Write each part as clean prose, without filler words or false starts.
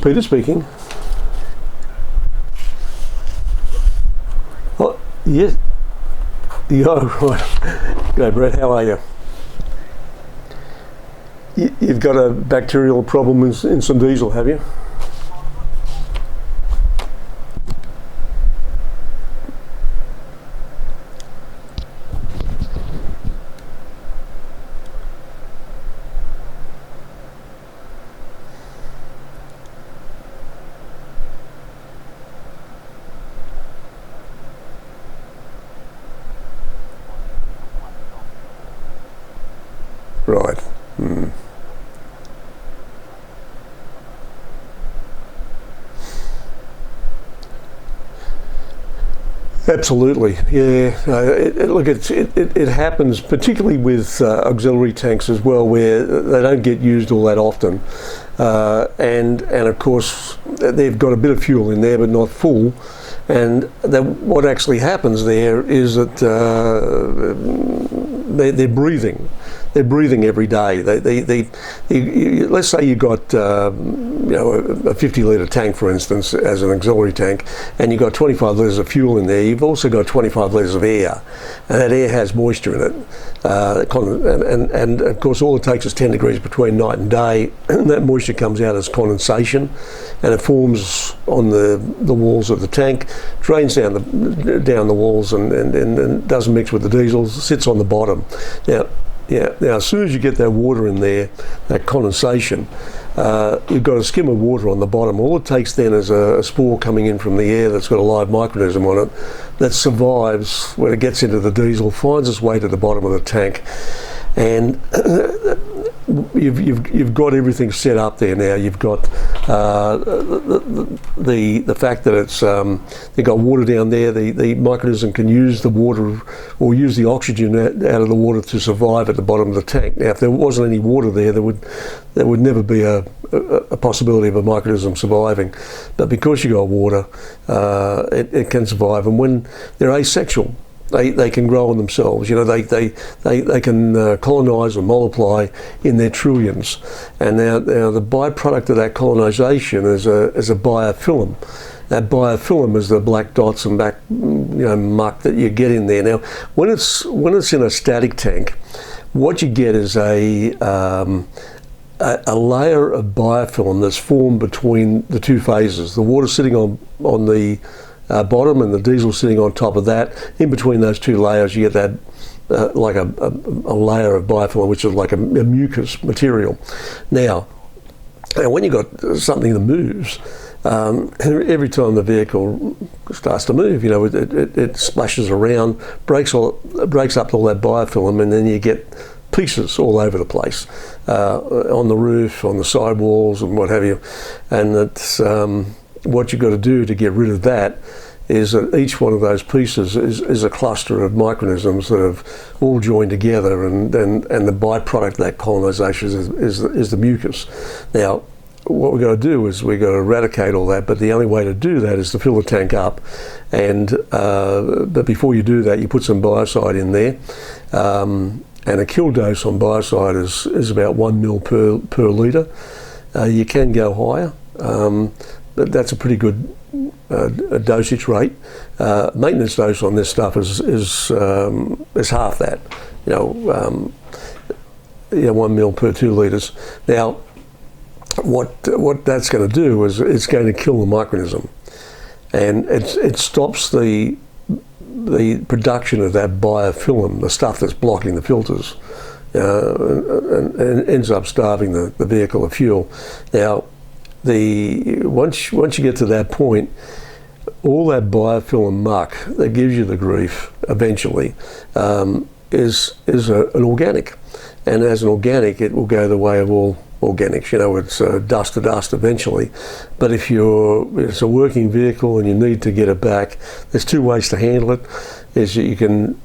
Peter speaking. Oh, yes. Yeah, right. G'day, Brett. How are you? You've got a bacterial problem in some diesel, have you? Right. Absolutely, yeah. It happens particularly with auxiliary tanks as well, where they don't get used all that often, and of course they've got a bit of fuel in there but not full. And what actually happens there is that they're breathing. They're breathing every day. Let's say you got a 50-litre tank, for instance, as an auxiliary tank, and you've got 25 litres of fuel in there. You've also got 25 litres of air, and that air has moisture in it. And of course, all it takes is 10 degrees between night and day, and that moisture comes out as condensation, and it forms on the walls of the tank, drains down the walls, and doesn't mix with the diesel, sits on the bottom. Now, as soon as you get that water in there, that condensation, you've got a skim of water on the bottom. All it takes then is a spore coming in from the air that's got a live microorganism on it that survives when it gets into the diesel, finds its way to the bottom of the tank, and you've got everything set up there now. You've got the fact that it's they've got water down there. The microorganism can use the water or use the oxygen out of the water to survive at the bottom of the tank. Now, if there wasn't any water there would never be a possibility of a microorganism surviving. But because you got water, it can survive. And when they're asexual, they can grow on themselves. You know, they can colonise or multiply in their trillions. And now the byproduct of that colonisation is a biofilm. That biofilm is the black dots and muck that you get in there. Now, when it's in a static tank, what you get is a layer of biofilm that's formed between the two phases. The water sitting on the bottom and the diesel sitting on top of that. In between those two layers, you get that like a layer of biofilm, which is like a mucus material. Now, when you've got something that moves, every time the vehicle starts to move, it splashes around, breaks up all that biofilm, and then you get pieces all over the place, on the roof, on the sidewalls, and what have you. And it's what you've got to do to get rid of that is that each one of those pieces is a cluster of microorganisms that have all joined together, and the byproduct of that colonisation is the mucus. Now, what we've got to do is we've got to eradicate all that, but the only way to do that is to fill the tank up. And but before you do that, you put some Biocide in there, and a kill dose on Biocide is about 1 mil per litre. You can go higher. But that's a pretty good dosage rate. Maintenance dose on this stuff is half that. 1 mil per 2 litres. Now, what that's going to do is it's going to kill the microorganism, and it stops the production of that biofilm, the stuff that's blocking the filters, and ends up starving the vehicle of fuel. Now, once you get to that point, all that biofilm muck that gives you the grief eventually is an organic, and as an organic, it will go the way of all organics. It's dust to dust eventually. But if it's a working vehicle and you need to get it back, there's two ways to handle it. Is you can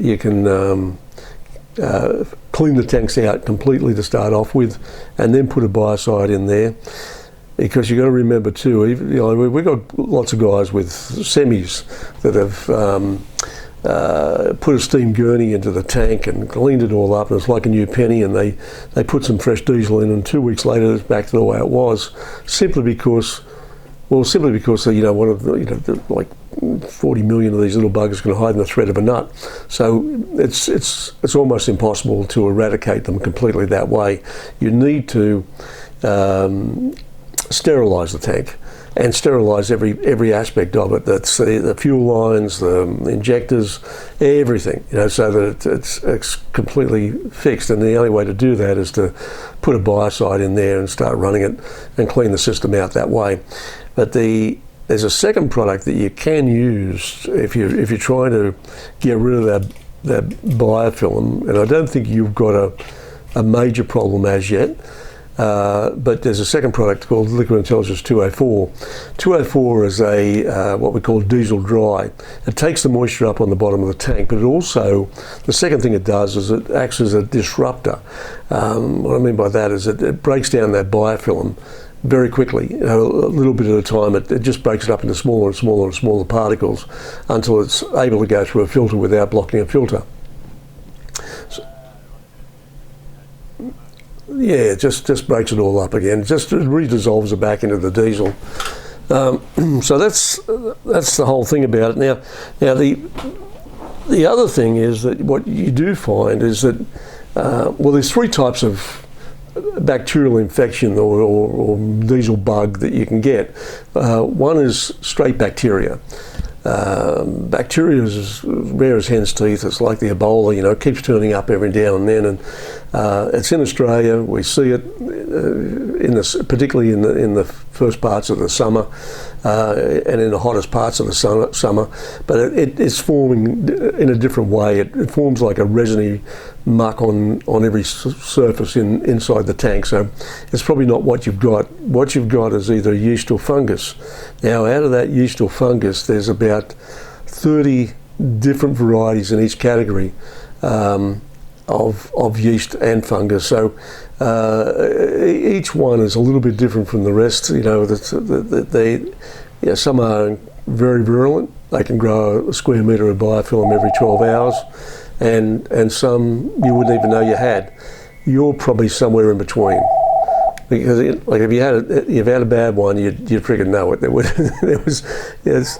clean the tanks out completely to start off with, and then put a Biocide in there. Because you've got to remember too, we've got lots of guys with semis that have put a steam gurney into the tank and cleaned it all up, and it's like a new penny, and they put some fresh diesel in, and 2 weeks later it's back to the way it was, simply because Well, simply because one of like 40 million of these little bugs can hide in the thread of a nut, so it's almost impossible to eradicate them completely that way. You need to sterilise the tank and sterilise every aspect of it. That's the fuel lines, the injectors, everything. So that it's completely fixed. And the only way to do that is to put a biocide in there and start running it and clean the system out that way. But there's a second product that you can use if you're trying to get rid of that biofilm. And I don't think you've got a major problem as yet. But there's a second product called Liquid Intelligence 204. 204 is what we call diesel dry. It takes the moisture up on the bottom of the tank, but it also, the second thing it does is it acts as a disruptor. What I mean by that is it breaks down that biofilm very quickly, a little bit at a time. It just breaks it up into smaller and smaller and smaller particles until it's able to go through a filter without blocking a filter. Yeah, it just breaks it all up again. It redissolves it back into the diesel. So that's the whole thing about it. Now the other thing is that what you do find is that there's three types of bacterial infection or diesel bug that you can get. One is straight bacteria. Bacteria is as rare as hen's teeth. It's like the Ebola, it keeps turning up every now and then, and it's in Australia. We see it particularly in the first parts of the summer and in the hottest parts of the summer. But it's forming in a different way. It forms like a resiny muck on every surface inside the tank. So it's probably not what you've got. What you've got is either yeast or fungus. Now, out of that yeast or fungus, there's about 30 different varieties in each category of yeast and fungus. So each one is a little bit different from the rest. Some are very virulent. They can grow a square metre of biofilm every 12 hours, and some you wouldn't even know you had. You're probably somewhere in between. Because if you've had a bad one, you'd freaking know it. There was yes.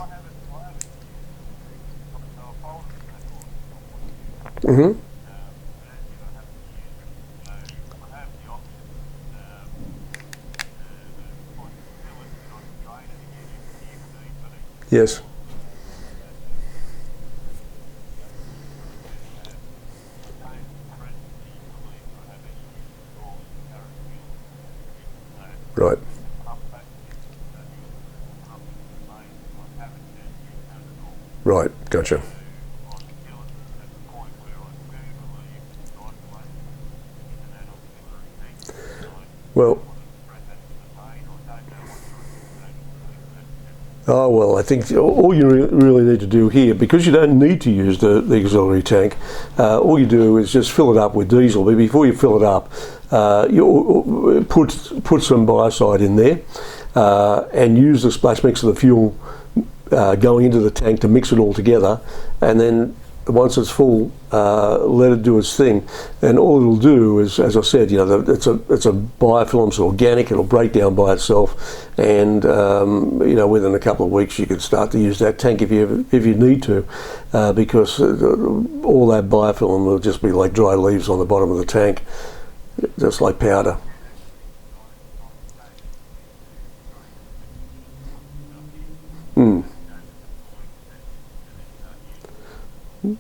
Mm-hmm. Yes. Right. Right. Gotcha. Well. Oh, well, I think all you really need to do here, because you don't need to use the auxiliary tank, all you do is just fill it up with diesel. But before you fill it up, you put some biocide in there and use the splash mix of the fuel going into the tank to mix it all together, and then once it's full, let it do its thing. And all it'll do is, as I said, it's a biofilm, it's organic. It'll break down by itself, and within a couple of weeks you can start to use that tank if you need to, because all that biofilm will just be like dry leaves on the bottom of the tank, just like powder. Mm.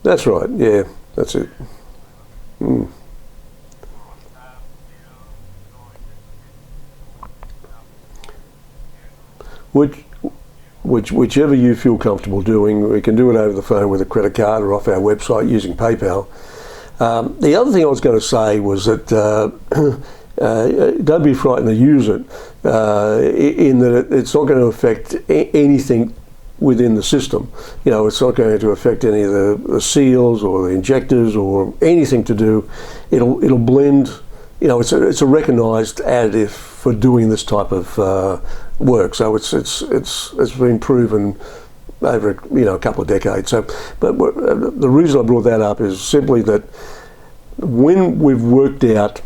That's right, yeah, that's it. Mm. Whichever you feel comfortable doing, we can do it over the phone with a credit card or off our website using PayPal. The other thing I was going to say was that don't be frightened to use it, in that it's not going to affect anything within the system. It's not going to affect any of the seals or the injectors or anything to do. It'll blend. It's a recognised additive for doing this type of work. So it's been proven over a couple of decades. So, but the reason I brought that up is simply that when we've worked out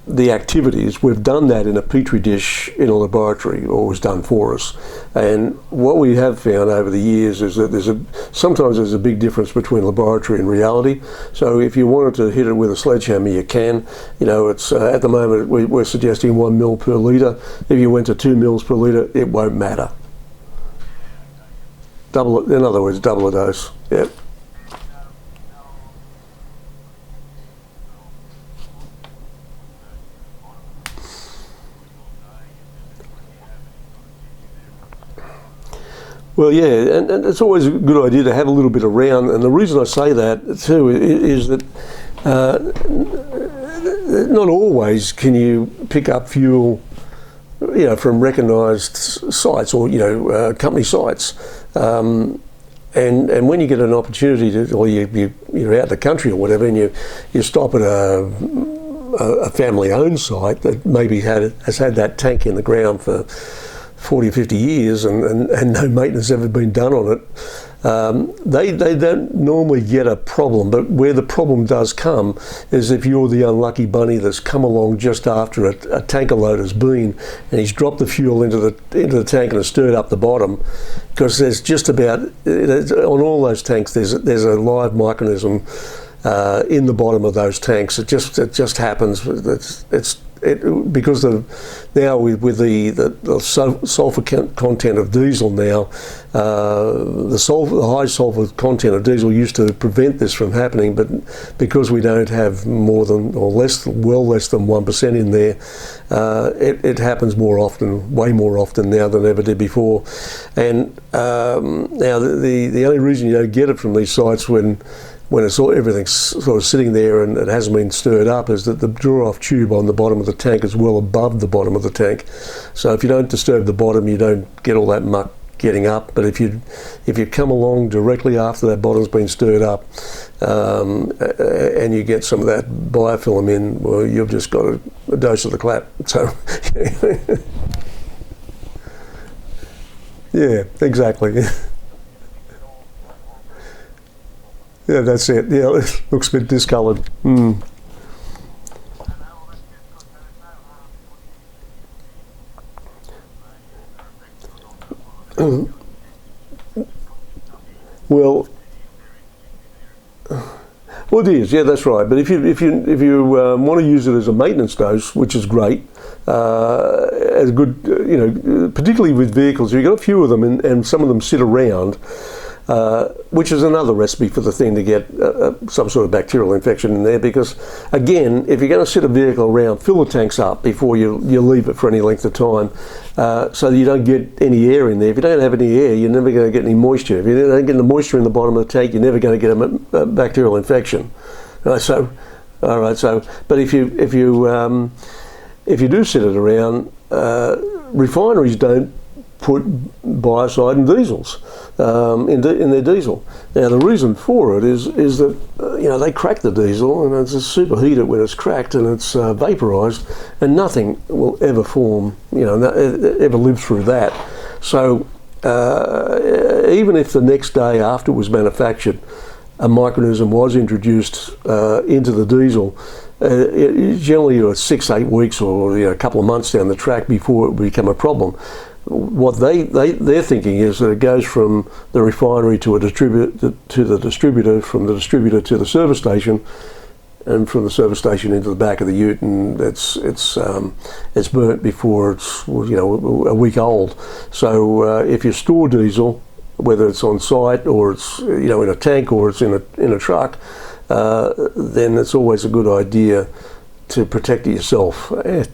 the activities, we've done that in a petri dish in a laboratory, or was done for us. And what we have found over the years is that sometimes there's a big difference between laboratory and reality. So if you wanted to hit it with a sledgehammer, you can. You know, it's at the moment we're suggesting 1 mil per litre. If you went to 2 mils per litre, it won't matter. In other words, double a dose. Yep. Well, yeah, and it's always a good idea to have a little bit around. And the reason I say that too is that not always can you pick up fuel, you know, from recognised sites or, you know, company sites. And when you get an opportunity to, or you're out in the country or whatever, and you stop at a family-owned site that maybe has had that tank in the ground for 40 or 50 years and no maintenance ever been done on it, they don't normally get a problem. But where the problem does come is if you're the unlucky bunny that's come along just after a tanker load has been, and he's dropped the fuel into the tank and has stirred up the bottom, because there's just about, on all those tanks, there's a live microorganism in the bottom of those tanks. It just happens. Because now with the sulfur content of diesel now, the high sulfur content of diesel used to prevent this from happening, but because we don't have more than, or less than 1% in there, it happens more often, way more often now than ever did before. And now the only reason you don't get it from these sites when everything's sort of sitting there and it hasn't been stirred up is that the draw-off tube on the bottom of the tank is well above the bottom of the tank. So if you don't disturb the bottom, you don't get all that muck getting up. But if you come along directly after that bottom's been stirred up, and you get some of that biofilm in, well, you've just got a dose of the clap. So yeah, exactly. Yeah, that's it. Yeah, it looks a bit discoloured. Well, it is. Yeah, that's right. But if you want to use it as a maintenance dose, which is great, as good, you know, particularly with vehicles, you've got a few of them, and some of them sit around. Which is another recipe for the thing to get some sort of bacterial infection in there, because again, if you're going to sit a vehicle around, fill the tanks up before you leave it for any length of time, so that you don't get any air in there. If you don't have any air, you're never going to get any moisture. If you don't get the moisture in the bottom of the tank, you're never going to get a bacterial infection. But if you do sit it around, refineries don't put biocide in diesels, in their diesel. Now the reason for it is that you know, they crack the diesel and it's superheated when it's cracked and it's vaporized, and nothing will ever form, you know, ever live through that. So even if the next day after it was manufactured, a microorganism was introduced into the diesel, generally you're 6-8 weeks or, you know, a couple of months down the track before it would become a problem. What they're thinking is that it goes from the refinery to the distributor, from the distributor to the service station, and from the service station into the back of the ute, and it's burnt before it's, you know, a week old. So if you store diesel, whether it's on site or it's, you know, in a tank or it's in a truck, then it's always a good idea to protect it yourself.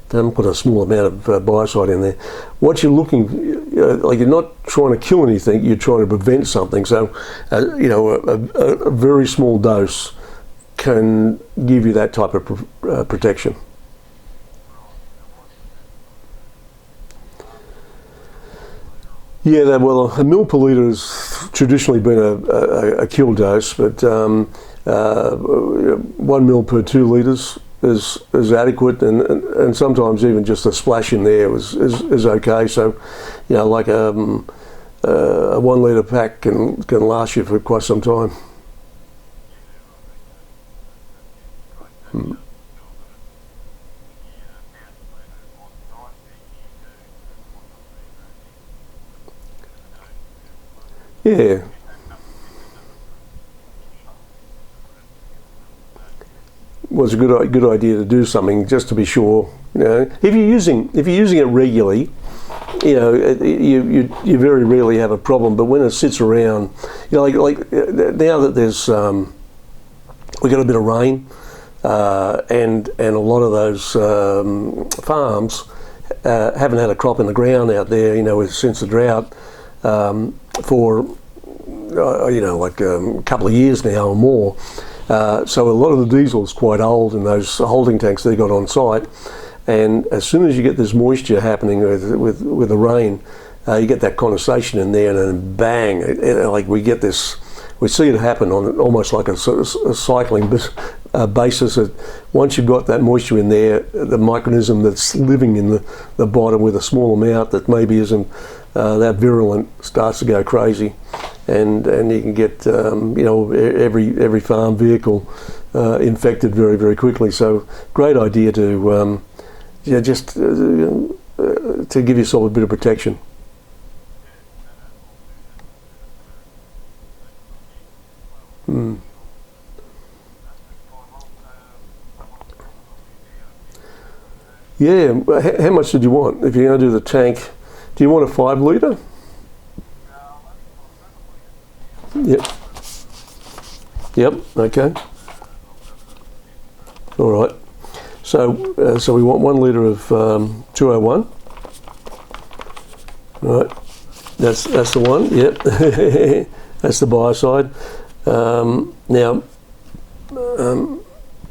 Don't put a small amount of biocide in there. What you're looking, like, you're not trying to kill anything, you're trying to prevent something. So, you know, a very small dose can give you that type of protection. Yeah, well, a mil per litre has traditionally been a kill dose, but 1 mil per 2 litres is adequate, and sometimes even just a splash in there is okay. So, you know, like a 1 litre pack can last you for quite some time. Yeah. Was a good idea to do something just to be sure. You know, if you're using it regularly, you know, you very rarely have a problem. But when it sits around, you know, like now that there's we got a bit of rain, and a lot of those farms haven't had a crop in the ground out there, you know, since the drought, for you know, like a couple of years now or more. So a lot of the diesel is quite old in those holding tanks they got on site, and as soon as you get this moisture happening with the rain, you get that condensation in there, and then bang, like we get this. We see it happen on almost like a cycling basis. That once you've got that moisture in there, the microorganism that's living in the bottom with a small amount that maybe isn't that virulent starts to go crazy, and you can get you know, every farm vehicle infected very, very quickly. So great idea to yeah, just to give yourself a bit of protection. Mm. Yeah, how much did you want? If you're going to do the tank, do you want a 5 litre? Yep. Yep. Okay. All right. So so we want 1 litre of 201. All right. That's the one. Yep. That's the Biocide. Now,